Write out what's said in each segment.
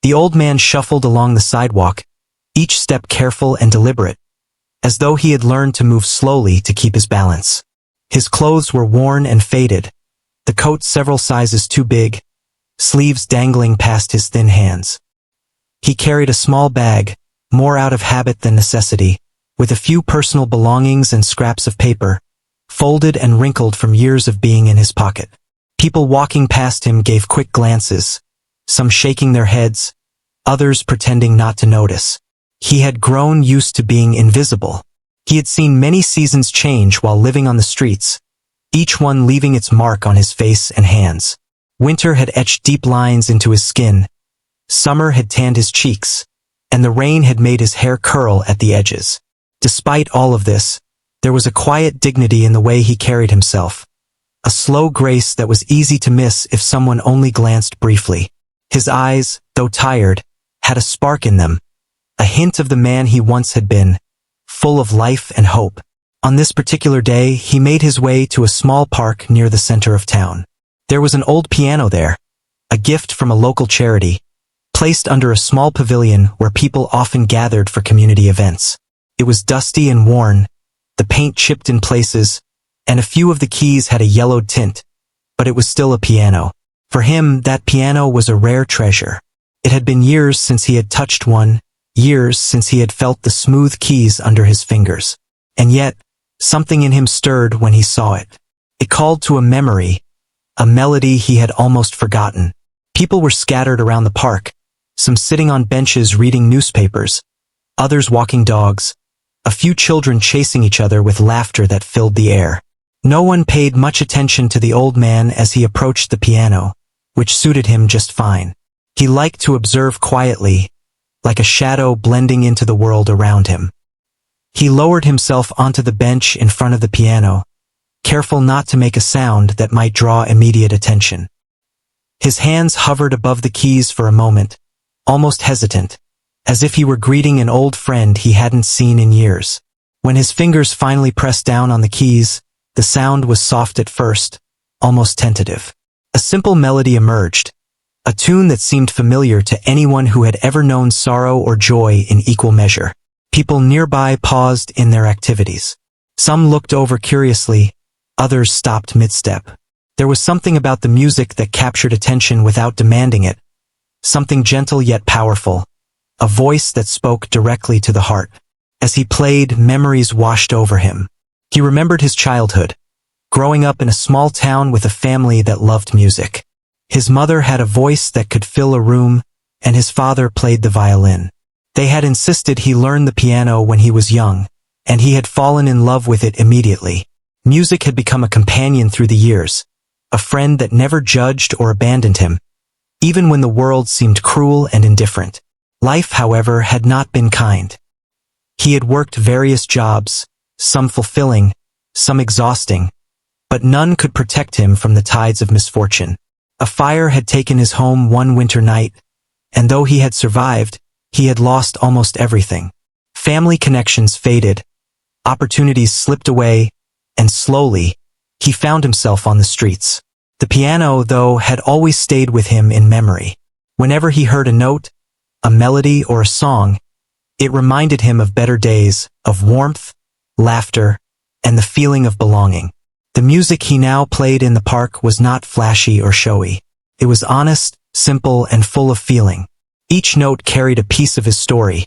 The old man shuffled along the sidewalk, each step careful and deliberate, as though he had learned to move slowly to keep his balance. His clothes were worn and faded, the coat several sizes too big, sleeves dangling past his thin hands. He carried a small bag, more out of habit than necessity, with a few personal belongings and scraps of paper, folded and wrinkled from years of being in his pocket. People walking past him gave quick glances, some shaking their heads, others pretending not to notice. He had grown used to being invisible. He had seen many seasons change while living on the streets, each one leaving its mark on his face and hands. Winter had etched deep lines into his skin, summer had tanned his cheeks, and the rain had made his hair curl at the edges. Despite all of this, there was a quiet dignity in the way he carried himself, a slow grace that was easy to miss if someone only glanced briefly. His eyes, though tired, had a spark in them, a hint of the man he once had been, full of life and hope. On this particular day, he made his way to a small park near the center of town. There was an old piano there, a gift from a local charity, placed under a small pavilion where people often gathered for community events. It was dusty and worn, the paint chipped in places, and a few of the keys had a yellowed tint, but it was still a piano. For him, that piano was a rare treasure. It had been years since he had touched one, years since he had felt the smooth keys under his fingers. And yet, something in him stirred when he saw it. It called to a memory, a melody he had almost forgotten. People were scattered around the park, some sitting on benches reading newspapers, others walking dogs, a few children chasing each other with laughter that filled the air. No one paid much attention to the old man as he approached the piano, which suited him just fine. He liked to observe quietly, like a shadow blending into the world around him. He lowered himself onto the bench in front of the piano, careful not to make a sound that might draw immediate attention. His hands hovered above the keys for a moment, almost hesitant, as if he were greeting an old friend he hadn't seen in years. When his fingers finally pressed down on the keys, the sound was soft at first, almost tentative. A simple melody emerged, a tune that seemed familiar to anyone who had ever known sorrow or joy in equal measure. People nearby paused in their activities. Some looked over curiously, others stopped mid-step. There was something about the music that captured attention without demanding it, something gentle yet powerful, a voice that spoke directly to the heart. As he played, memories washed over him. He remembered his childhood, growing up in a small town with a family that loved music. His mother had a voice that could fill a room, and his father played the violin. They had insisted he learn the piano when he was young, and he had fallen in love with it immediately. Music had become a companion through the years, a friend that never judged or abandoned him, even when the world seemed cruel and indifferent. Life, however, had not been kind. He had worked various jobs, some fulfilling, some exhausting, but none could protect him from the tides of misfortune. A fire had taken his home one winter night, and though he had survived, he had lost almost everything. Family connections faded, opportunities slipped away, and slowly, he found himself on the streets. The piano, though, had always stayed with him in memory. Whenever he heard a note, a melody, or a song, it reminded him of better days, of warmth, laughter, and the feeling of belonging. The music he now played in the park was not flashy or showy. It was honest, simple, and full of feeling. Each note carried a piece of his story,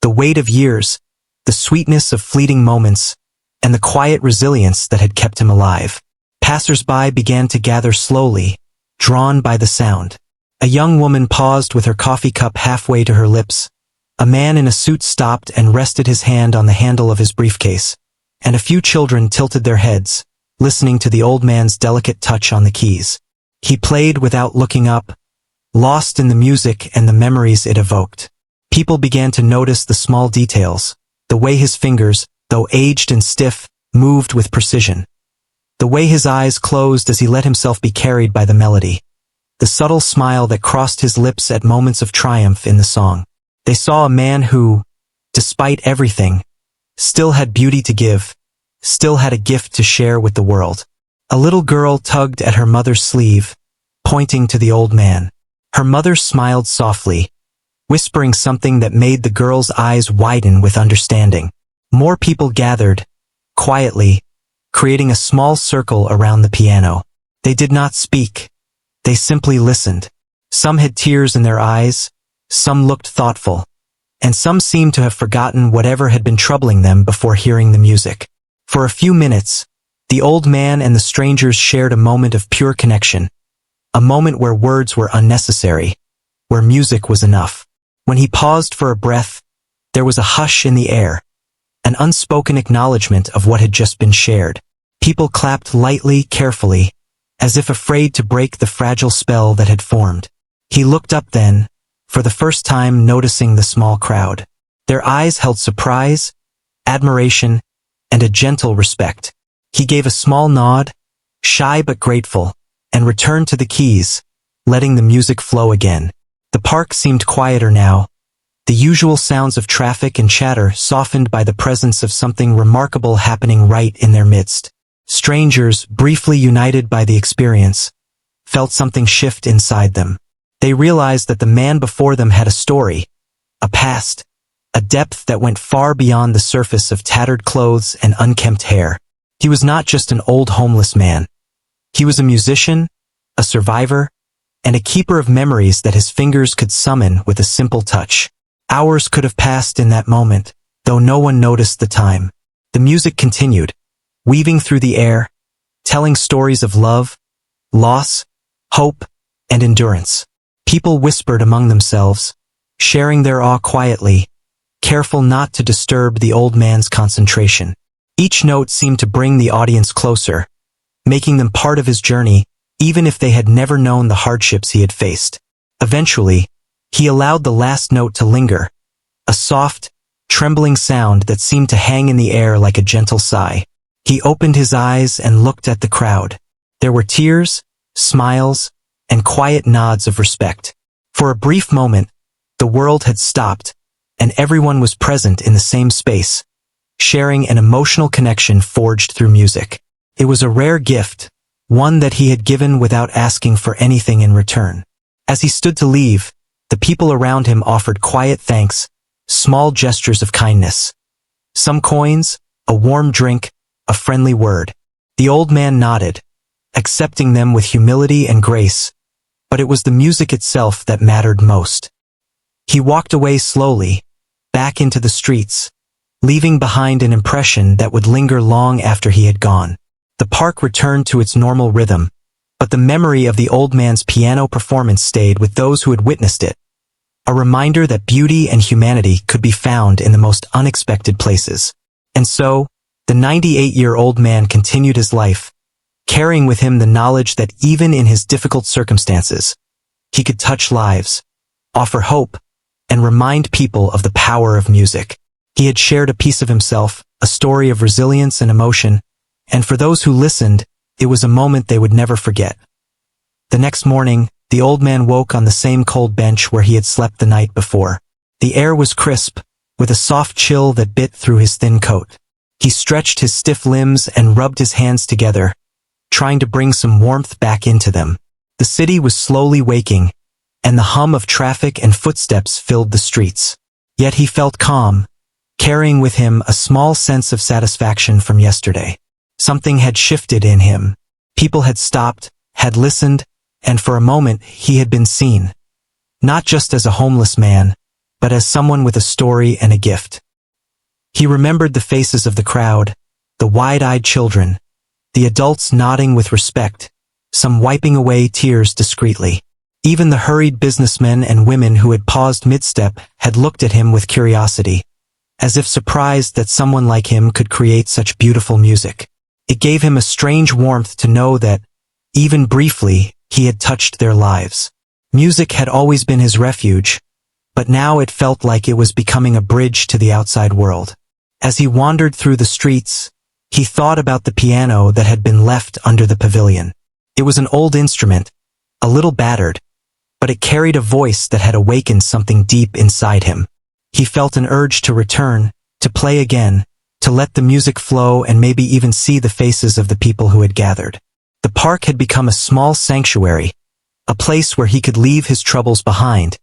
the weight of years, the sweetness of fleeting moments, and the quiet resilience that had kept him alive. Passers-by began to gather slowly, drawn by the sound. A young woman paused with her coffee cup halfway to her lips. A man in a suit stopped and rested his hand on the handle of his briefcase, and a few children tilted their heads, listening to the old man's delicate touch on the keys. He played without looking up, lost in the music and the memories it evoked. People began to notice the small details, the way his fingers, though aged and stiff, moved with precision. The way his eyes closed as he let himself be carried by the melody. The subtle smile that crossed his lips at moments of triumph in the song. They saw a man who, despite everything, still had beauty to give, still had a gift to share with the world. A little girl tugged at her mother's sleeve, pointing to the old man. Her mother smiled softly, whispering something that made the girl's eyes widen with understanding. More people gathered, quietly, creating a small circle around the piano. They did not speak. They simply listened. Some had tears in their eyes, some looked thoughtful, and some seemed to have forgotten whatever had been troubling them before hearing the music. For a few minutes, the old man and the strangers shared a moment of pure connection, a moment where words were unnecessary, where music was enough. When he paused for a breath, there was a hush in the air, an unspoken acknowledgement of what had just been shared. People clapped lightly, carefully, as if afraid to break the fragile spell that had formed. He looked up then, for the first time noticing the small crowd. Their eyes held surprise, admiration, and a gentle respect. He gave a small nod, shy but grateful, and returned to the keys, letting the music flow again. The park seemed quieter now, the usual sounds of traffic and chatter softened by the presence of something remarkable happening right in their midst. Strangers, briefly united by the experience, felt something shift inside them. They realized that the man before them had a story, a past, a depth that went far beyond the surface of tattered clothes and unkempt hair. He was not just an old homeless man. He was a musician, a survivor, and a keeper of memories that his fingers could summon with a simple touch. Hours could have passed in that moment, though no one noticed the time. The music continued, weaving through the air, telling stories of love, loss, hope, and endurance. People whispered among themselves, sharing their awe quietly, careful not to disturb the old man's concentration. Each note seemed to bring the audience closer, making them part of his journey, even if they had never known the hardships he had faced. Eventually, he allowed the last note to linger, a soft, trembling sound that seemed to hang in the air like a gentle sigh. He opened his eyes and looked at the crowd. There were tears, smiles, and quiet nods of respect. For a brief moment, the world had stopped, and everyone was present in the same space, sharing an emotional connection forged through music. It was a rare gift, one that he had given without asking for anything in return. As he stood to leave, the people around him offered quiet thanks, small gestures of kindness. Some coins, a warm drink, a friendly word. The old man nodded, accepting them with humility and grace, but it was the music itself that mattered most. He walked away slowly, back into the streets, leaving behind an impression that would linger long after he had gone. The park returned to its normal rhythm, but the memory of the old man's piano performance stayed with those who had witnessed it, a reminder that beauty and humanity could be found in the most unexpected places. And so, the 98-year-old man continued his life, carrying with him the knowledge that even in his difficult circumstances, he could touch lives, offer hope, and remind people of the power of music. He had shared a piece of himself, a story of resilience and emotion, and for those who listened, it was a moment they would never forget. The next morning, the old man woke on the same cold bench where he had slept the night before. The air was crisp, with a soft chill that bit through his thin coat. He stretched his stiff limbs and rubbed his hands together, trying to bring some warmth back into them. The city was slowly waking, and the hum of traffic and footsteps filled the streets. Yet he felt calm, carrying with him a small sense of satisfaction from yesterday. Something had shifted in him. People had stopped, had listened, and for a moment he had been seen. Not just as a homeless man, but as someone with a story and a gift. He remembered the faces of the crowd, the wide-eyed children, the adults nodding with respect, some wiping away tears discreetly. Even the hurried businessmen and women who had paused mid-step had looked at him with curiosity, as if surprised that someone like him could create such beautiful music. It gave him a strange warmth to know that, even briefly, he had touched their lives. Music had always been his refuge, but now it felt like it was becoming a bridge to the outside world. As he wandered through the streets, he thought about the piano that had been left under the pavilion. It was an old instrument, a little battered, but it carried a voice that had awakened something deep inside him. He felt an urge to return, to play again, to let the music flow and maybe even see the faces of the people who had gathered. The park had become a small sanctuary, a place where he could leave his troubles behind,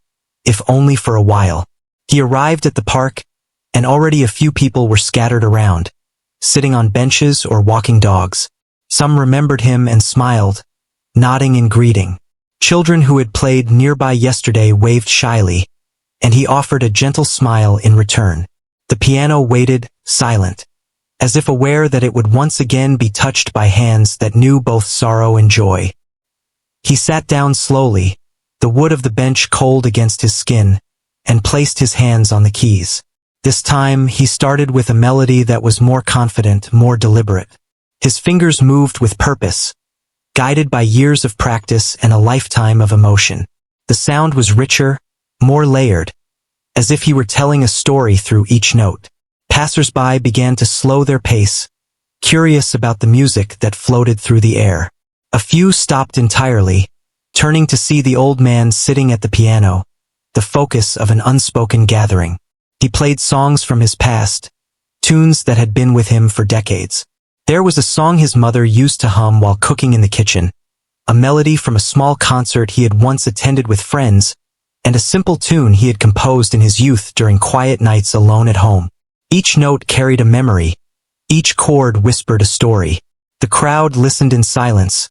if only for a while. He arrived at the park, and already a few people were scattered around, sitting on benches or walking dogs. Some remembered him and smiled, nodding in greeting. Children who had played nearby yesterday waved shyly, and he offered a gentle smile in return. The piano waited, silent, as if aware that it would once again be touched by hands that knew both sorrow and joy. He sat down slowly, the wood of the bench cold against his skin, and placed his hands on the keys. This time, he started with a melody that was more confident, more deliberate. His fingers moved with purpose, guided by years of practice and a lifetime of emotion. The sound was richer, more layered, as if he were telling a story through each note. Passers-by began to slow their pace, curious about the music that floated through the air. A few stopped entirely, turning to see the old man sitting at the piano, the focus of an unspoken gathering. He played songs from his past, tunes that had been with him for decades. There was a song his mother used to hum while cooking in the kitchen, a melody from a small concert he had once attended with friends, and a simple tune he had composed in his youth during quiet nights alone at home. Each note carried a memory, each chord whispered a story. The crowd listened in silence,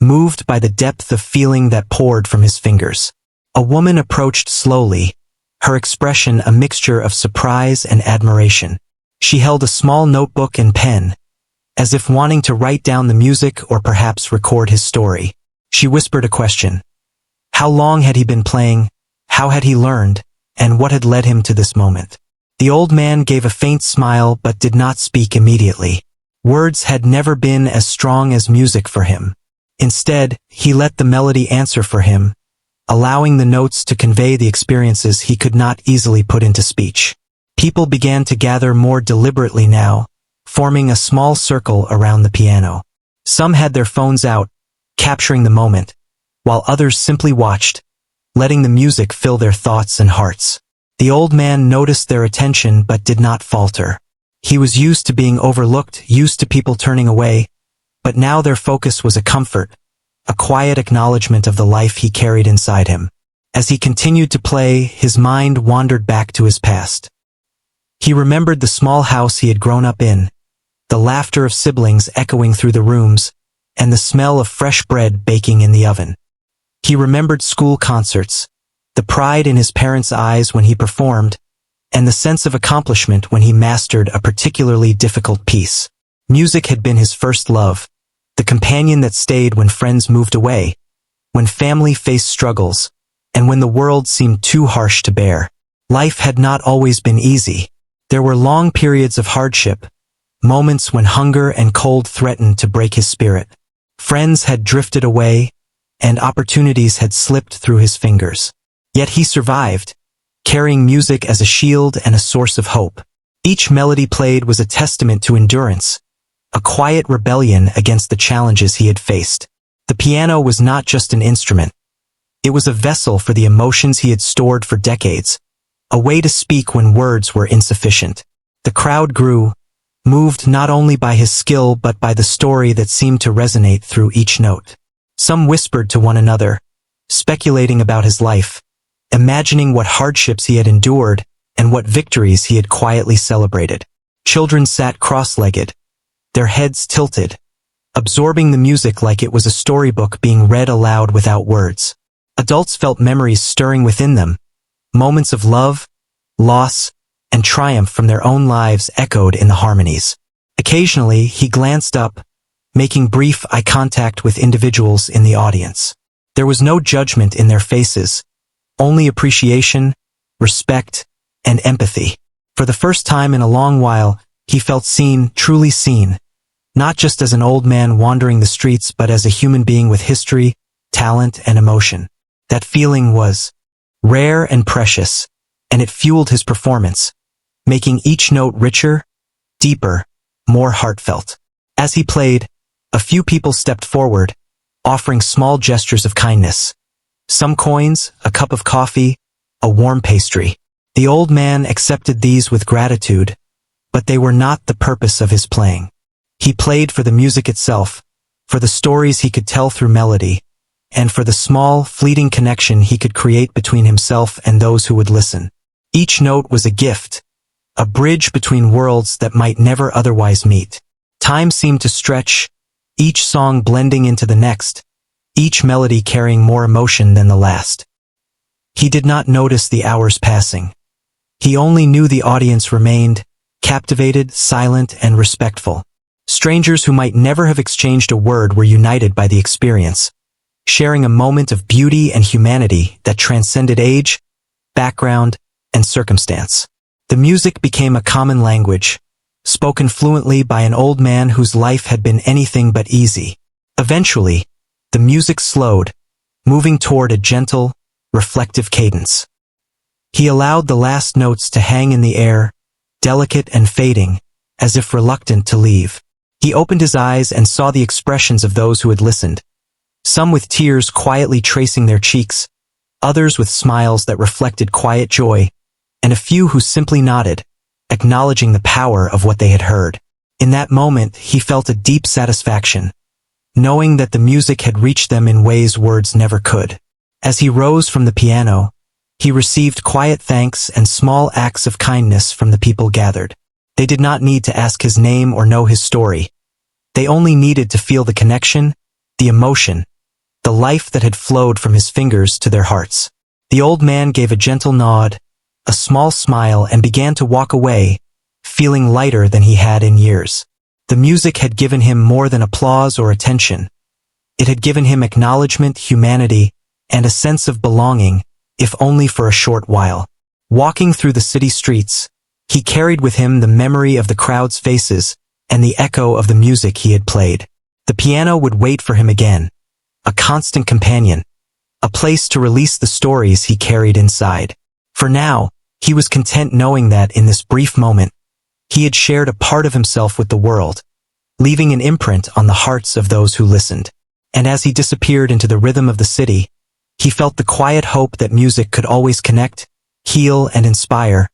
moved by the depth of feeling that poured from his fingers. A woman approached slowly, her expression a mixture of surprise and admiration. She held a small notebook and pen, as if wanting to write down the music or perhaps record his story. She whispered a question. How long had he been playing? How had he learned? And what had led him to this moment? The old man gave a faint smile but did not speak immediately. Words had never been as strong as music for him. Instead, he let the melody answer for him, allowing the notes to convey the experiences he could not easily put into speech. People began to gather more deliberately now, forming a small circle around the piano. Some had their phones out, capturing the moment, while others simply watched, letting the music fill their thoughts and hearts. The old man noticed their attention but did not falter. He was used to being overlooked, used to people turning away, but now their focus was a comfort, a quiet acknowledgement of the life he carried inside him. As he continued to play, his mind wandered back to his past. He remembered the small house he had grown up in, the laughter of siblings echoing through the rooms, and the smell of fresh bread baking in the oven. He remembered school concerts, the pride in his parents' eyes when he performed, and the sense of accomplishment when he mastered a particularly difficult piece. Music had been his first love, the companion that stayed when friends moved away, when family faced struggles, and when the world seemed too harsh to bear. Life had not always been easy. There were long periods of hardship, moments when hunger and cold threatened to break his spirit. Friends had drifted away, and opportunities had slipped through his fingers. Yet he survived, carrying music as a shield and a source of hope. Each melody played was a testament to endurance, a quiet rebellion against the challenges he had faced. The piano was not just an instrument. It was a vessel for the emotions he had stored for decades, a way to speak when words were insufficient. The crowd grew, moved not only by his skill but by the story that seemed to resonate through each note. Some whispered to one another, speculating about his life, imagining what hardships he had endured and what victories he had quietly celebrated. Children sat cross-legged, their heads tilted, absorbing the music like it was a storybook being read aloud without words. Adults felt memories stirring within them, moments of love, loss, and triumph from their own lives echoed in the harmonies. Occasionally, he glanced up, making brief eye contact with individuals in the audience. There was no judgment in their faces, only appreciation, respect, and empathy. For the first time in a long while, he felt seen, truly seen, not just as an old man wandering the streets but as a human being with history, talent, and emotion. That feeling was rare and precious, and it fueled his performance, making each note richer, deeper, more heartfelt. As he played, a few people stepped forward, offering small gestures of kindness. Some coins, a cup of coffee, a warm pastry. The old man accepted these with gratitude, but they were not the purpose of his playing. He played for the music itself, for the stories he could tell through melody, and for the small, fleeting connection he could create between himself and those who would listen. Each note was a gift, a bridge between worlds that might never otherwise meet. Time seemed to stretch, each song blending into the next, each melody carrying more emotion than the last. He did not notice the hours passing. He only knew the audience remained, captivated, silent, and respectful. Strangers who might never have exchanged a word were united by the experience, sharing a moment of beauty and humanity that transcended age, background, and circumstance. The music became a common language, spoken fluently by an old man whose life had been anything but easy. Eventually, the music slowed, moving toward a gentle, reflective cadence. He allowed the last notes to hang in the air, delicate and fading, as if reluctant to leave. He opened his eyes and saw the expressions of those who had listened, some with tears quietly tracing their cheeks, others with smiles that reflected quiet joy, and a few who simply nodded, acknowledging the power of what they had heard. In that moment, he felt a deep satisfaction, knowing that the music had reached them in ways words never could. As he rose from the piano, he received quiet thanks and small acts of kindness from the people gathered. They did not need to ask his name or know his story. They only needed to feel the connection, the emotion, the life that had flowed from his fingers to their hearts. The old man gave a gentle nod, a small smile, and began to walk away, feeling lighter than he had in years. The music had given him more than applause or attention. It had given him acknowledgement, humanity, and a sense of belonging, if only for a short while. Walking through the city streets, he carried with him the memory of the crowd's faces and the echo of the music he had played. The piano would wait for him again, a constant companion, a place to release the stories he carried inside. For now, he was content knowing that in this brief moment, he had shared a part of himself with the world, leaving an imprint on the hearts of those who listened. And as he disappeared into the rhythm of the city, he felt the quiet hope that music could always connect, heal, and inspire,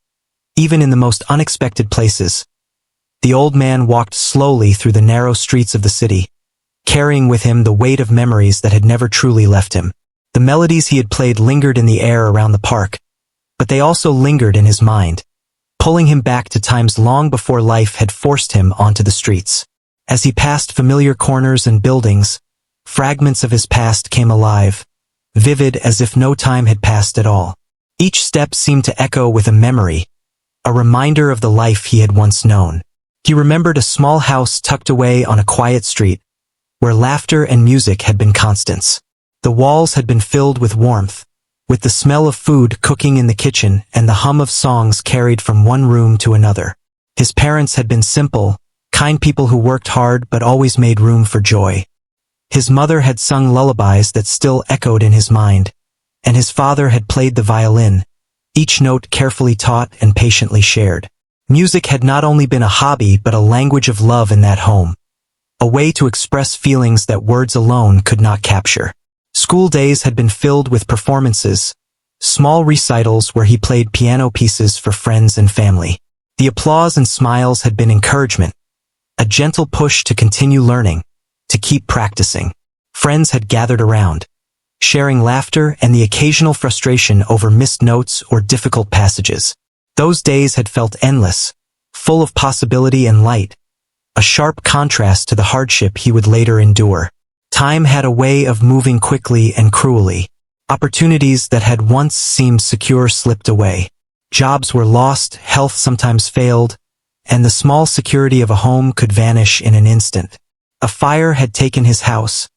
even in the most unexpected places. The old man walked slowly through the narrow streets of the city, carrying with him the weight of memories that had never truly left him. The melodies he had played lingered in the air around the park, but they also lingered in his mind, pulling him back to times long before life had forced him onto the streets. As he passed familiar corners and buildings, fragments of his past came alive, vivid as if no time had passed at all. Each step seemed to echo with a memory, a reminder of the life he had once known. He remembered a small house tucked away on a quiet street, where laughter and music had been constants. The walls had been filled with warmth, with the smell of food cooking in the kitchen and the hum of songs carried from one room to another. His parents had been simple, kind people who worked hard but always made room for joy. His mother had sung lullabies that still echoed in his mind, and his father had played the violin, each note carefully taught and patiently shared. Music had not only been a hobby but a language of love in that home, a way to express feelings that words alone could not capture. School days had been filled with performances, small recitals where he played piano pieces for friends and family. The applause and smiles had been encouragement, a gentle push to continue learning, to keep practicing. Friends had gathered around, sharing laughter and the occasional frustration over missed notes or difficult passages. Those days had felt endless, full of possibility and light, a sharp contrast to the hardship he would later endure. Time had a way of moving quickly and cruelly. Opportunities that had once seemed secure slipped away. Jobs were lost, health sometimes failed, and the small security of a home could vanish in an instant. A fire had taken his house,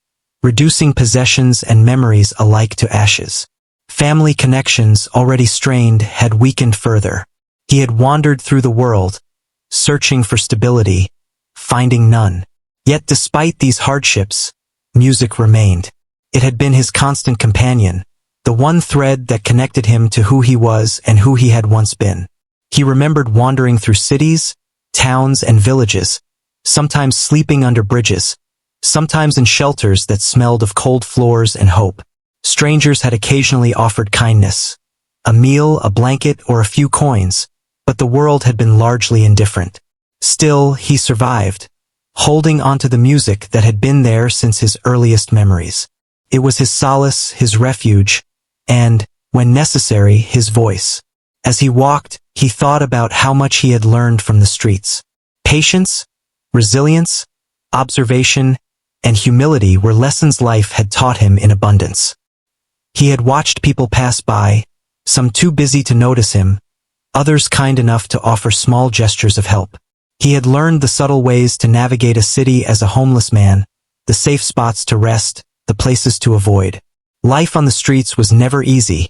reducing possessions and memories alike to ashes. Family connections, already strained, had weakened further. He had wandered through the world, searching for stability, finding none. Yet despite these hardships, music remained. It had been his constant companion, the one thread that connected him to who he was and who he had once been. He remembered wandering through cities, towns, and villages, sometimes sleeping under bridges, sometimes in shelters that smelled of cold floors and hope. Strangers had occasionally offered kindness, a meal, a blanket, or a few coins, but the world had been largely indifferent. Still, he survived, holding onto the music that had been there since his earliest memories. It was his solace, his refuge, and, when necessary, his voice. As he walked, he thought about how much he had learned from the streets. Patience, resilience, observation, and humility were lessons life had taught him in abundance. He had watched people pass by, some too busy to notice him, others kind enough to offer small gestures of help. He had learned the subtle ways to navigate a city as a homeless man, the safe spots to rest, the places to avoid. Life on the streets was never easy,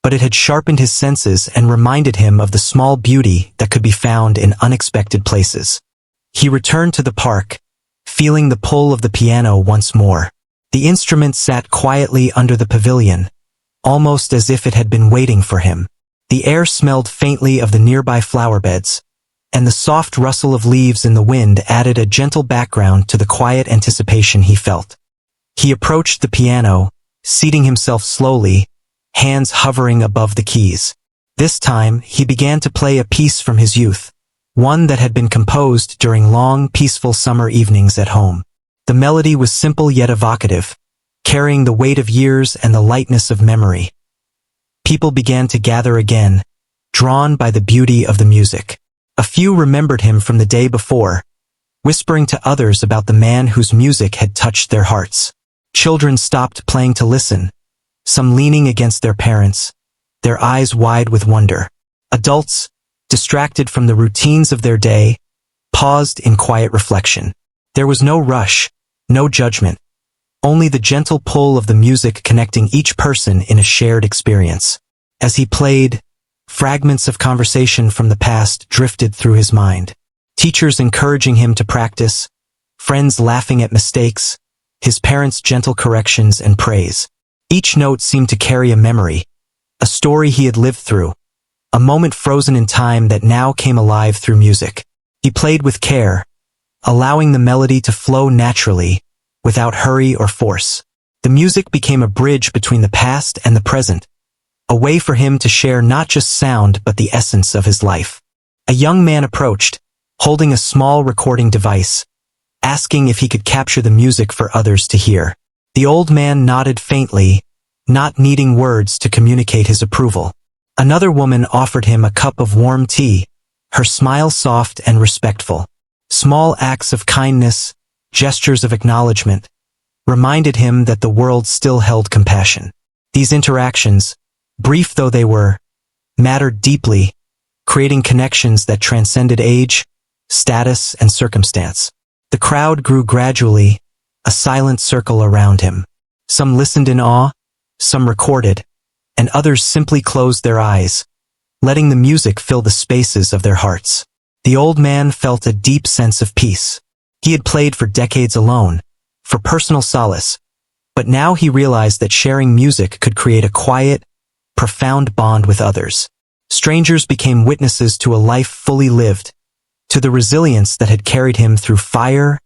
but it had sharpened his senses and reminded him of the small beauty that could be found in unexpected places. He returned to the park, feeling the pull of the piano once more. The instrument sat quietly under the pavilion, almost as if it had been waiting for him. The air smelled faintly of the nearby flower beds, and the soft rustle of leaves in the wind added a gentle background to the quiet anticipation he felt. He approached the piano, seating himself slowly, hands hovering above the keys. This time, he began to play a piece from his youth, one that had been composed during long, peaceful summer evenings at home. The melody was simple yet evocative, carrying the weight of years and the lightness of memory. People began to gather again, drawn by the beauty of the music. A few remembered him from the day before, whispering to others about the man whose music had touched their hearts. Children stopped playing to listen, some leaning against their parents, their eyes wide with wonder. Adults, distracted from the routines of their day, paused in quiet reflection. There was no rush, no judgment, only the gentle pull of the music connecting each person in a shared experience. As he played, fragments of conversation from the past drifted through his mind. Teachers encouraging him to practice, friends laughing at mistakes, his parents' gentle corrections and praise. Each note seemed to carry a memory, a story he had lived through, a moment frozen in time that now came alive through music. He played with care, allowing the melody to flow naturally, without hurry or force. The music became a bridge between the past and the present, a way for him to share not just sound but the essence of his life. A young man approached, holding a small recording device, asking if he could capture the music for others to hear. The old man nodded faintly, not needing words to communicate his approval. Another woman offered him a cup of warm tea, her smile soft and respectful. Small acts of kindness, gestures of acknowledgement, reminded him that the world still held compassion. These interactions, brief though they were, mattered deeply, creating connections that transcended age, status, and circumstance. The crowd grew gradually, a silent circle around him. Some listened in awe, some recorded, and others simply closed their eyes, letting the music fill the spaces of their hearts. The old man felt a deep sense of peace. He had played for decades alone, for personal solace, but now he realized that sharing music could create a quiet, profound bond with others. Strangers became witnesses to a life fully lived, to the resilience that had carried him through fire,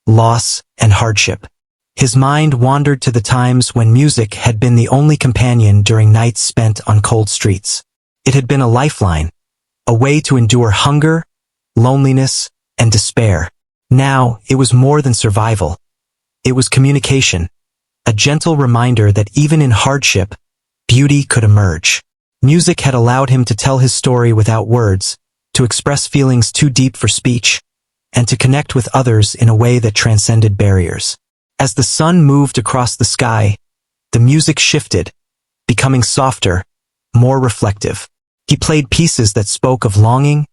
loss, and hardship. His mind wandered to the times when music had been the only companion during nights spent on cold streets. It had been a lifeline, a way to endure hunger, loneliness, and despair. Now, it was more than survival. It was communication, a gentle reminder that even in hardship, beauty could emerge. Music had allowed him to tell his story without words, to express feelings too deep for speech, and to connect with others in a way that transcended barriers. As the sun moved across the sky, the music shifted, becoming softer, more reflective. He played pieces that spoke of longing,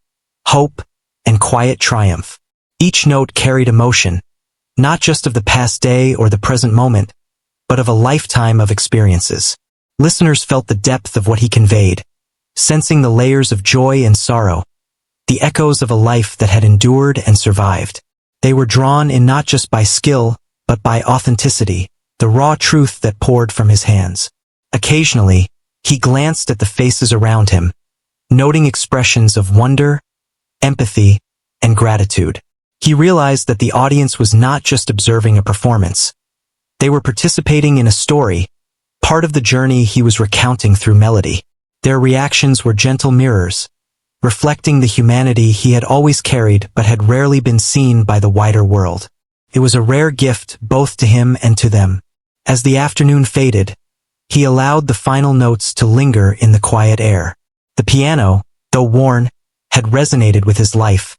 hope, and quiet triumph. Each note carried emotion, not just of the past day or the present moment, but of a lifetime of experiences. Listeners felt the depth of what he conveyed, sensing the layers of joy and sorrow, the echoes of a life that had endured and survived. They were drawn in not just by skill, but by authenticity, the raw truth that poured from his hands. Occasionally, he glanced at the faces around him, noting expressions of wonder, empathy, and gratitude. He realized that the audience was not just observing a performance. They were participating in a story, part of the journey he was recounting through melody. Their reactions were gentle mirrors, reflecting the humanity he had always carried but had rarely been seen by the wider world. It was a rare gift both to him and to them. As the afternoon faded, he allowed the final notes to linger in the quiet air. The piano, though worn, had resonated with his life,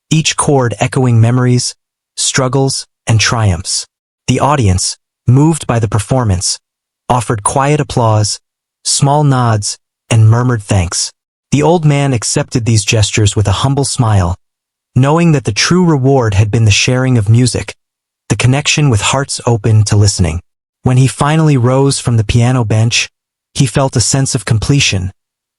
each chord echoing memories, struggles, and triumphs. The audience, moved by the performance, offered quiet applause, small nods, and murmured thanks. The old man accepted these gestures with a humble smile, knowing that the true reward had been the sharing of music, the connection with hearts open to listening. When he finally rose from the piano bench, he felt a sense of completion,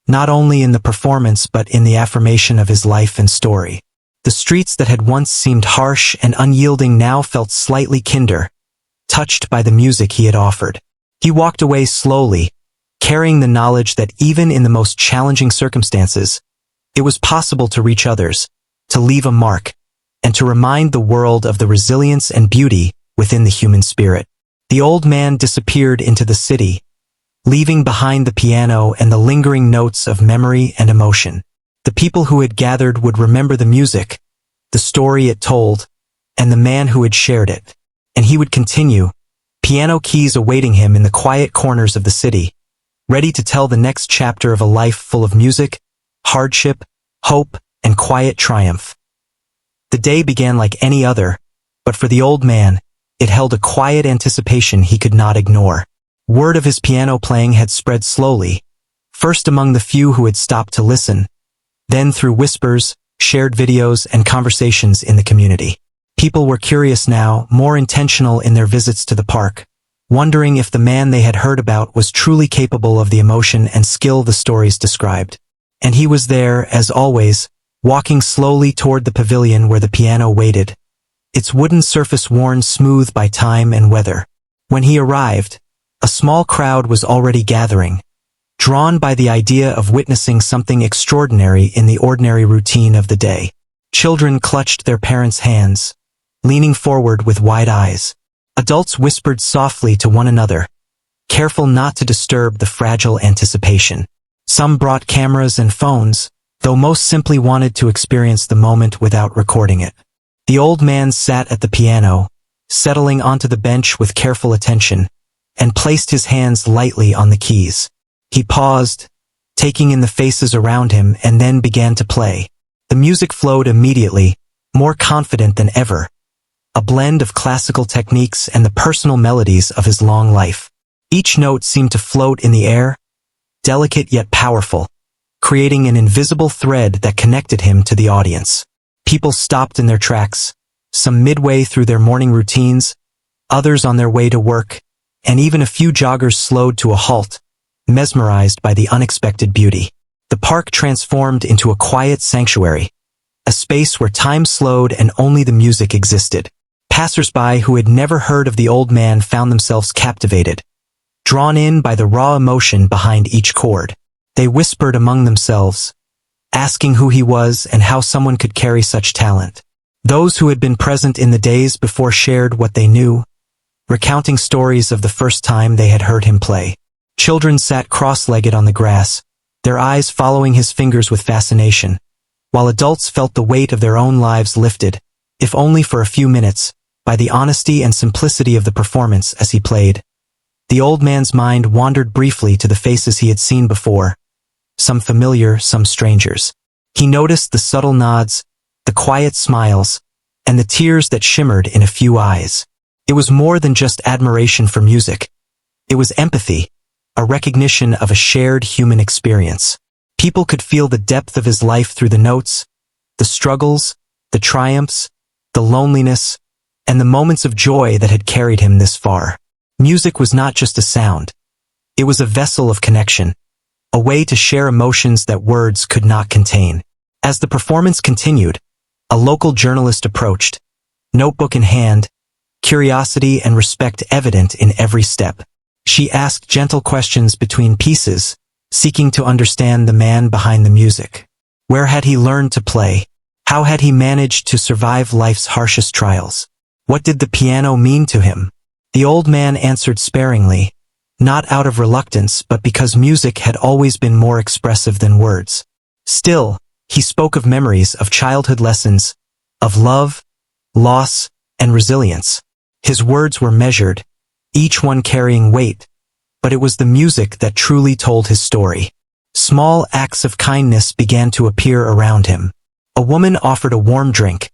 not only in the performance but in the affirmation of his life and story. The streets that had once seemed harsh and unyielding now felt slightly kinder, touched by the music he had offered. He walked away slowly, carrying the knowledge that even in the most challenging circumstances, it was possible to reach others, to leave a mark, and to remind the world of the resilience and beauty within the human spirit. The old man disappeared into the city, leaving behind the piano and the lingering notes of memory and emotion. The people who had gathered would remember the music, the story it told, and the man who had shared it. And he would continue, piano keys awaiting him in the quiet corners of the city, ready to tell the next chapter of a life full of music, hardship, hope, and quiet triumph. The day began like any other, but for the old man, it held a quiet anticipation he could not ignore. Word of his piano playing had spread slowly, first among the few who had stopped to listen, then through whispers, shared videos, and conversations in the community. People were curious now, more intentional in their visits to the park, wondering if the man they had heard about was truly capable of the emotion and skill the stories described. And he was there, as always, walking slowly toward the pavilion where the piano waited, its wooden surface worn smooth by time and weather. When he arrived, a small crowd was already gathering, drawn by the idea of witnessing something extraordinary in the ordinary routine of the day. Children clutched their parents' hands, leaning forward with wide eyes. Adults whispered softly to one another, careful not to disturb the fragile anticipation. Some brought cameras and phones, though most simply wanted to experience the moment without recording it. The old man sat at the piano, settling onto the bench with careful attention, and placed his hands lightly on the keys. He paused, taking in the faces around him, and then began to play. The music flowed immediately, more confident than ever, a blend of classical techniques and the personal melodies of his long life. Each note seemed to float in the air, delicate yet powerful, creating an invisible thread that connected him to the audience. People stopped in their tracks, some midway through their morning routines, others on their way to work, and even a few joggers slowed to a halt, mesmerized by the unexpected beauty. The park transformed into a quiet sanctuary, a space where time slowed and only the music existed. Passers-by who had never heard of the old man found themselves captivated, drawn in by the raw emotion behind each chord. They whispered among themselves, asking who he was and how someone could carry such talent. Those who had been present in the days before shared what they knew, recounting stories of the first time they had heard him play. Children sat cross-legged on the grass, their eyes following his fingers with fascination, while adults felt the weight of their own lives lifted, if only for a few minutes, by the honesty and simplicity of the performance as he played. The old man's mind wandered briefly to the faces he had seen before, some familiar, some strangers. He noticed the subtle nods, the quiet smiles, and the tears that shimmered in a few eyes. It was more than just admiration for music. It was empathy, a recognition of a shared human experience. People could feel the depth of his life through the notes, the struggles, the triumphs, the loneliness, and the moments of joy that had carried him this far. Music was not just a sound. It was a vessel of connection, a way to share emotions that words could not contain. As the performance continued, a local journalist approached, notebook in hand, curiosity and respect evident in every step. She asked gentle questions between pieces, seeking to understand the man behind the music. Where had he learned to play? How had he managed to survive life's harshest trials? What did the piano mean to him? The old man answered sparingly, not out of reluctance but because music had always been more expressive than words. Still, he spoke of memories, of childhood lessons, of love, loss, and resilience. His words were measured, each one carrying weight, but it was the music that truly told his story. Small acts of kindness began to appear around him. A woman offered a warm drink,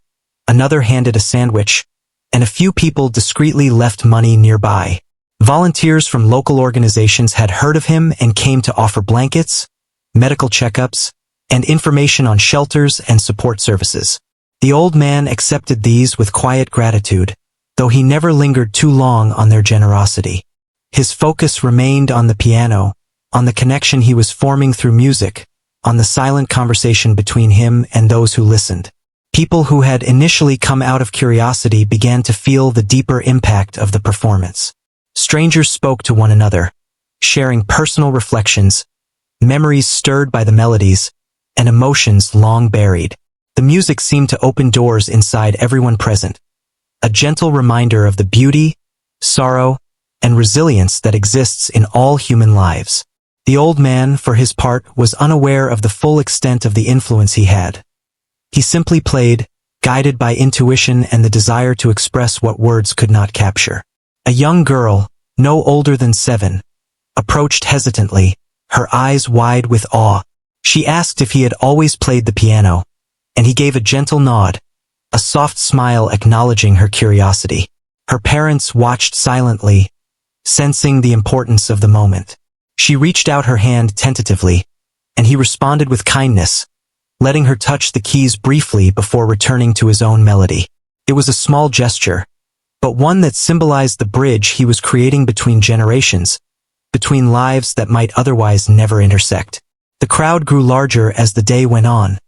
another handed a sandwich, and a few people discreetly left money nearby. Volunteers from local organizations had heard of him and came to offer blankets, medical checkups, and information on shelters and support services. The old man accepted these with quiet gratitude, though he never lingered too long on their generosity. His focus remained on the piano, on the connection he was forming through music, on the silent conversation between him and those who listened. People who had initially come out of curiosity began to feel the deeper impact of the performance. Strangers spoke to one another, sharing personal reflections, memories stirred by the melodies, and emotions long buried. The music seemed to open doors inside everyone present, a gentle reminder of the beauty, sorrow, and resilience that exists in all human lives. The old man, for his part, was unaware of the full extent of the influence he had. He simply played, guided by intuition and the desire to express what words could not capture. A young girl, no older than 7, approached hesitantly, her eyes wide with awe. She asked if he had always played the piano, and he gave a gentle nod, a soft smile acknowledging her curiosity. Her parents watched silently, sensing the importance of the moment. She reached out her hand tentatively, and he responded with kindness, letting her touch the keys briefly before returning to his own melody. It was a small gesture, but one that symbolized the bridge he was creating between generations, between lives that might otherwise never intersect. The crowd grew larger as the day went on,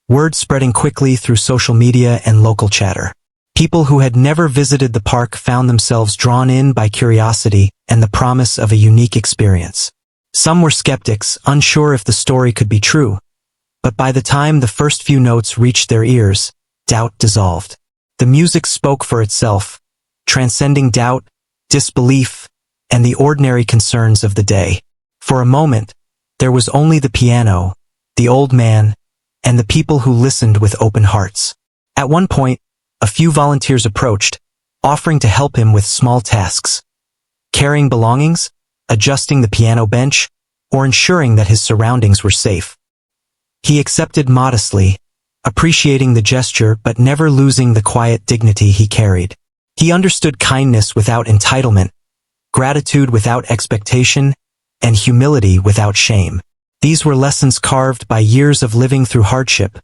word spreading quickly through social media and local chatter. People who had never visited the park found themselves drawn in by curiosity and the promise of a unique experience. Some were skeptics, unsure if the story could be true, but by the time the first few notes reached their ears, doubt dissolved. The music spoke for itself, transcending doubt, disbelief, and the ordinary concerns of the day. For a moment, there was only the piano, the old man, and the people who listened with open hearts. At one point, a few volunteers approached, offering to help him with small tasks, carrying belongings, adjusting the piano bench, or ensuring that his surroundings were safe. He accepted modestly, appreciating the gesture but never losing the quiet dignity he carried. He understood kindness without entitlement, gratitude without expectation, and humility without shame. These were lessons carved by years of living through hardship,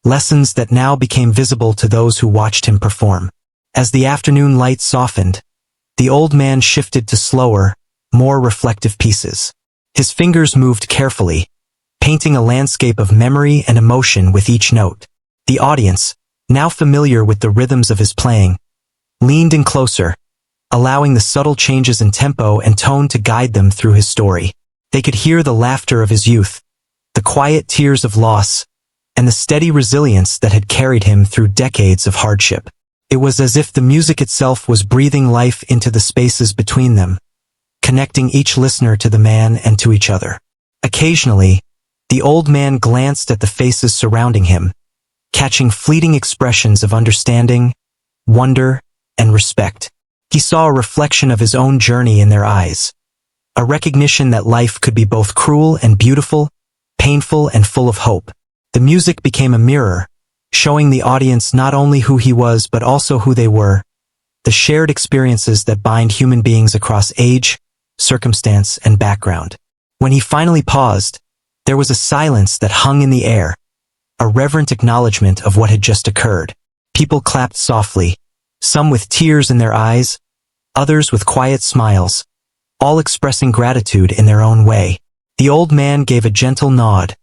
lessons that now became visible to those who watched him perform. As the afternoon light softened, the old man shifted to slower, more reflective pieces. His fingers moved carefully, painting a landscape of memory and emotion with each note. The audience, now familiar with the rhythms of his playing, leaned in closer, allowing the subtle changes in tempo and tone to guide them through his story. They could hear the laughter of his youth, the quiet tears of loss, and the steady resilience that had carried him through decades of hardship. It was as if the music itself was breathing life into the spaces between them, connecting each listener to the man and to each other. Occasionally, the old man glanced at the faces surrounding him, catching fleeting expressions of understanding, wonder, and respect. He saw a reflection of his own journey in their eyes, a recognition that life could be both cruel and beautiful, painful and full of hope. The music became a mirror, showing the audience not only who he was but also who they were, the shared experiences that bind human beings across age, circumstance, and background. When he finally paused, there was a silence that hung in the air, a reverent acknowledgement of what had just occurred. People clapped softly, some with tears in their eyes, others with quiet smiles, all expressing gratitude in their own way. The old man gave a gentle nod,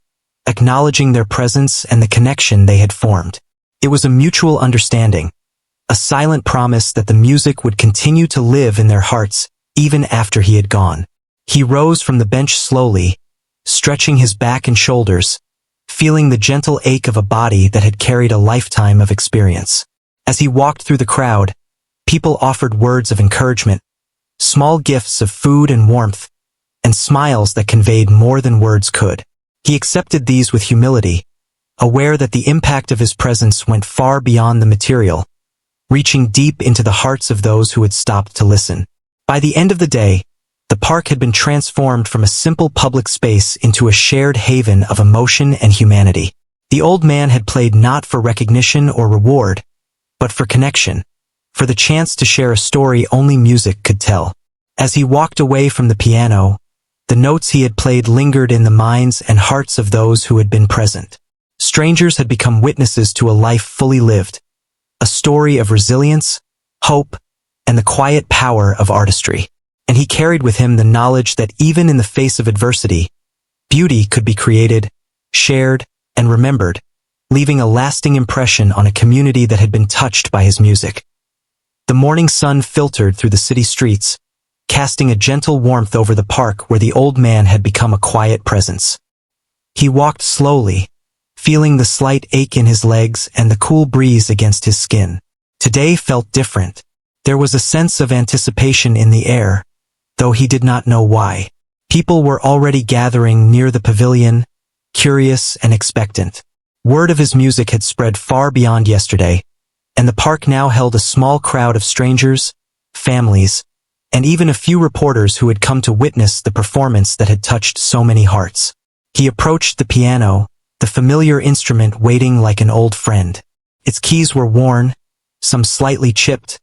acknowledging their presence and the connection they had formed. It was a mutual understanding, a silent promise that the music would continue to live in their hearts even after he had gone. He rose from the bench slowly, stretching his back and shoulders, feeling the gentle ache of a body that had carried a lifetime of experience. As he walked through the crowd, people offered words of encouragement, small gifts of food and warmth, and smiles that conveyed more than words could. He accepted these with humility, aware that the impact of his presence went far beyond the material, reaching deep into the hearts of those who had stopped to listen. By the end of the day, the park had been transformed from a simple public space into a shared haven of emotion and humanity. The old man had played not for recognition or reward, but for connection, for the chance to share a story only music could tell. As he walked away from the piano, the notes he had played lingered in the minds and hearts of those who had been present. Strangers had become witnesses to a life fully lived, a story of resilience, hope, and the quiet power of artistry. And he carried with him the knowledge that even in the face of adversity, beauty could be created, shared, and remembered, leaving a lasting impression on a community that had been touched by his music. The morning sun filtered through the city streets, casting a gentle warmth over the park where the old man had become a quiet presence. He walked slowly, feeling the slight ache in his legs and the cool breeze against his skin. Today felt different. There was a sense of anticipation in the air, though he did not know why. People were already gathering near the pavilion, curious and expectant. Word of his music had spread far beyond yesterday, and the park now held a small crowd of strangers, families, and even a few reporters who had come to witness the performance that had touched so many hearts. He approached the piano, the familiar instrument waiting like an old friend. Its keys were worn, some slightly chipped,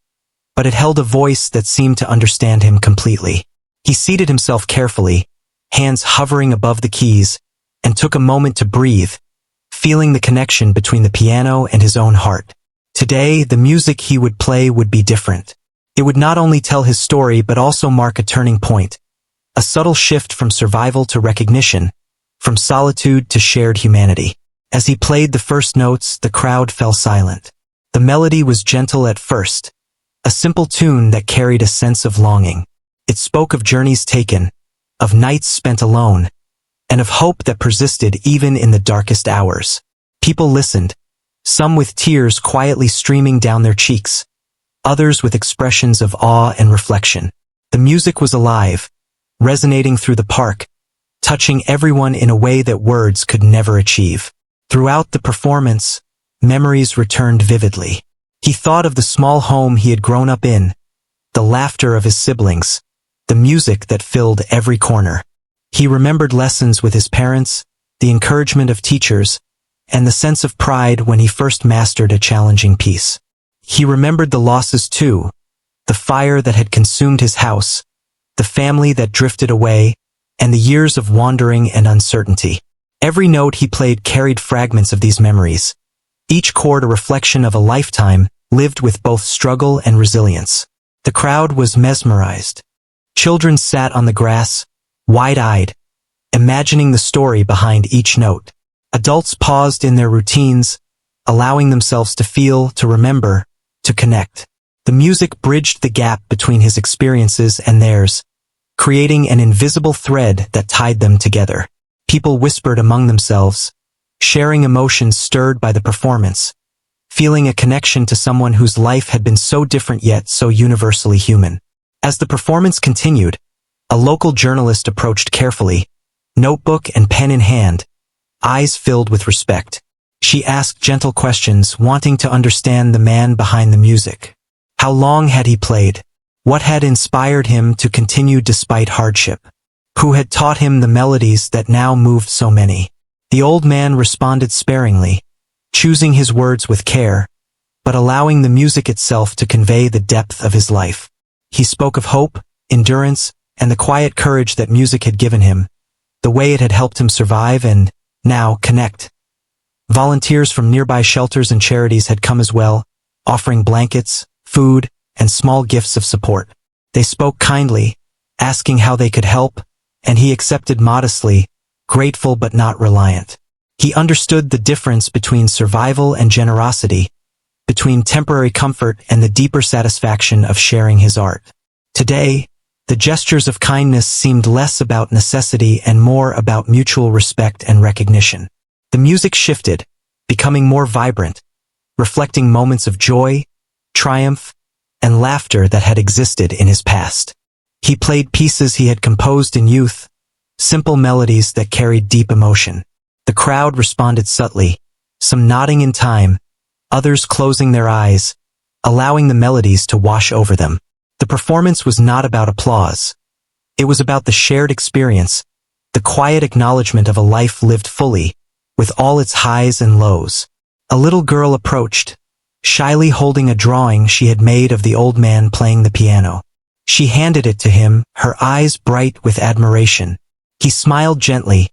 but it held a voice that seemed to understand him completely. He seated himself carefully, hands hovering above the keys, and took a moment to breathe, feeling the connection between the piano and his own heart. Today, the music he would play would be different. It would not only tell his story but also mark a turning point, a subtle shift from survival to recognition, from solitude to shared humanity. As he played the first notes, the crowd fell silent. The melody was gentle at first, a simple tune that carried a sense of longing. It spoke of journeys taken, of nights spent alone, and of hope that persisted even in the darkest hours. People listened, some with tears quietly streaming down their cheeks, others with expressions of awe and reflection. The music was alive, resonating through the park, touching everyone in a way that words could never achieve. Throughout the performance, memories returned vividly. He thought of the small home he had grown up in, the laughter of his siblings, the music that filled every corner. He remembered lessons with his parents, the encouragement of teachers, and the sense of pride when he first mastered a challenging piece. He remembered the losses too, the fire that had consumed his house, the family that drifted away, and the years of wandering and uncertainty. Every note he played carried fragments of these memories, each chord a reflection of a lifetime lived with both struggle and resilience. The crowd was mesmerized. Children sat on the grass, wide-eyed, imagining the story behind each note. Adults paused in their routines, allowing themselves to feel, to remember, to connect. The music bridged the gap between his experiences and theirs, creating an invisible thread that tied them together. People whispered among themselves, sharing emotions stirred by the performance, feeling a connection to someone whose life had been so different yet so universally human. As the performance continued, a local journalist approached carefully, notebook and pen in hand, eyes filled with respect. She asked gentle questions, wanting to understand the man behind the music. How long had he played? What had inspired him to continue despite hardship? Who had taught him the melodies that now moved so many? The old man responded sparingly, choosing his words with care, but allowing the music itself to convey the depth of his life. He spoke of hope, endurance, and the quiet courage that music had given him, the way it had helped him survive and, now, connect. Volunteers from nearby shelters and charities had come as well, offering blankets, food, and small gifts of support. They spoke kindly, asking how they could help, and he accepted modestly, grateful but not reliant. He understood the difference between survival and generosity, between temporary comfort and the deeper satisfaction of sharing his art. Today, the gestures of kindness seemed less about necessity and more about mutual respect and recognition. The music shifted, becoming more vibrant, reflecting moments of joy, triumph, and laughter that had existed in his past. He played pieces he had composed in youth, simple melodies that carried deep emotion. The crowd responded subtly, some nodding in time, others closing their eyes, allowing the melodies to wash over them. The performance was not about applause. It was about the shared experience, the quiet acknowledgement of a life lived fully, with all its highs and lows. A little girl approached, shyly holding a drawing she had made of the old man playing the piano. She handed it to him, her eyes bright with admiration. He smiled gently,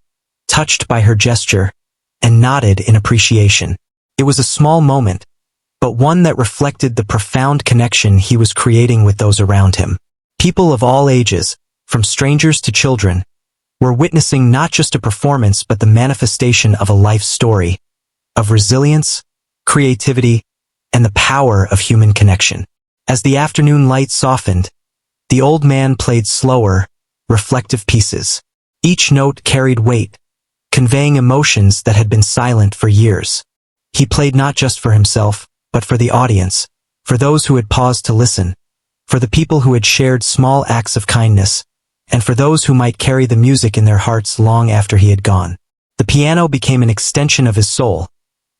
touched by her gesture, and nodded in appreciation. It was a small moment, but one that reflected the profound connection he was creating with those around him. People of all ages, from strangers to children, were witnessing not just a performance but the manifestation of a life story, of resilience, creativity, and the power of human connection. As the afternoon light softened, the old man played slower, reflective pieces. Each note carried weight, conveying emotions that had been silent for years. He played not just for himself, but for the audience, for those who had paused to listen, for the people who had shared small acts of kindness, and for those who might carry the music in their hearts long after he had gone. The piano became an extension of his soul,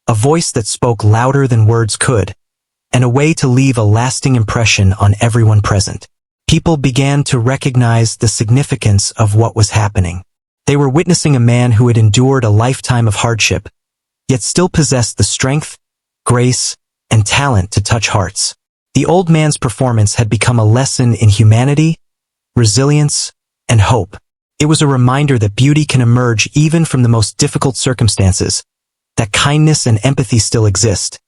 a voice that spoke louder than words could, and a way to leave a lasting impression on everyone present. People began to recognize the significance of what was happening. They were witnessing a man who had endured a lifetime of hardship, yet still possessed the strength, grace, and talent to touch hearts. The old man's performance had become a lesson in humanity, resilience, and hope. It was a reminder that beauty can emerge even from the most difficult circumstances, that kindness and empathy still exist,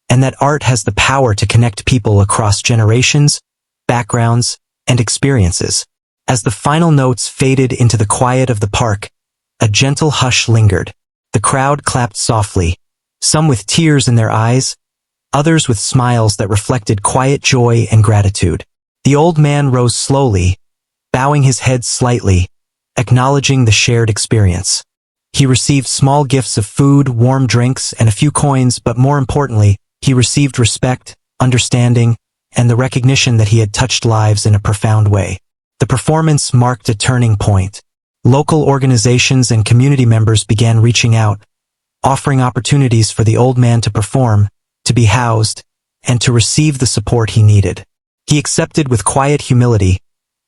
and that art has the power to connect people across generations, backgrounds, and experiences. As the final notes faded into the quiet of the park, a gentle hush lingered. The crowd clapped softly, some with tears in their eyes, others with smiles that reflected quiet joy and gratitude. The old man rose slowly, bowing his head slightly, acknowledging the shared experience. He received small gifts of food, warm drinks, and a few coins, but more importantly, he received respect, understanding, and the recognition that he had touched lives in a profound way. The performance marked a turning point. Local organizations and community members began reaching out, offering opportunities for the old man to perform, to be housed, and to receive the support he needed. He accepted with quiet humility,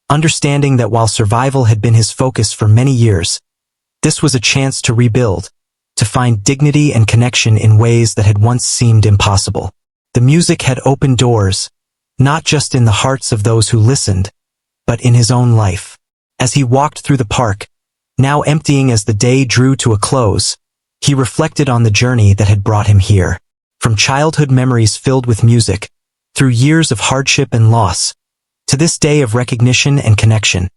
understanding that while survival had been his focus for many years, this was a chance to rebuild, to find dignity and connection in ways that had once seemed impossible. The music had opened doors, not just in the hearts of those who listened, but in his own life. As he walked through the park, now emptying as the day drew to a close, he reflected on the journey that had brought him here. From childhood memories filled with music, through years of hardship and loss, to this day of recognition and connection,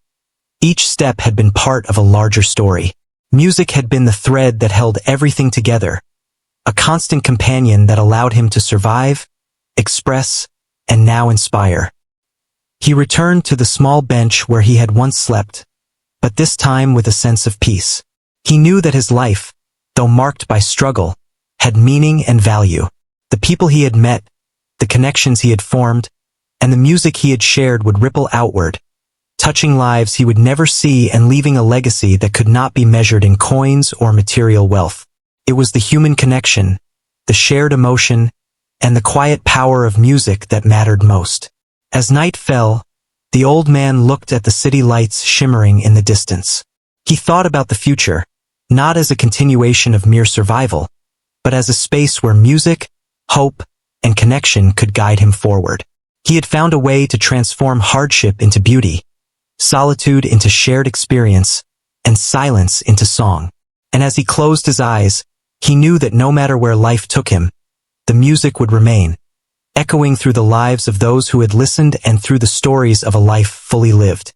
each step had been part of a larger story. Music had been the thread that held everything together, a constant companion that allowed him to survive, express, and now inspire. He returned to the small bench where he had once slept, but this time with a sense of peace. He knew that his life, though marked by struggle, had meaning and value. The people he had met, the connections he had formed, and the music he had shared would ripple outward, touching lives he would never see and leaving a legacy that could not be measured in coins or material wealth. It was the human connection, the shared emotion, and the quiet power of music that mattered most. As night fell, the old man looked at the city lights shimmering in the distance. He thought about the future, not as a continuation of mere survival, but as a space where music, hope, and connection could guide him forward. He had found a way to transform hardship into beauty, solitude into shared experience, and silence into song. And as he closed his eyes, he knew that no matter where life took him, the music would remain, echoing through the lives of those who had listened and through the stories of a life fully lived.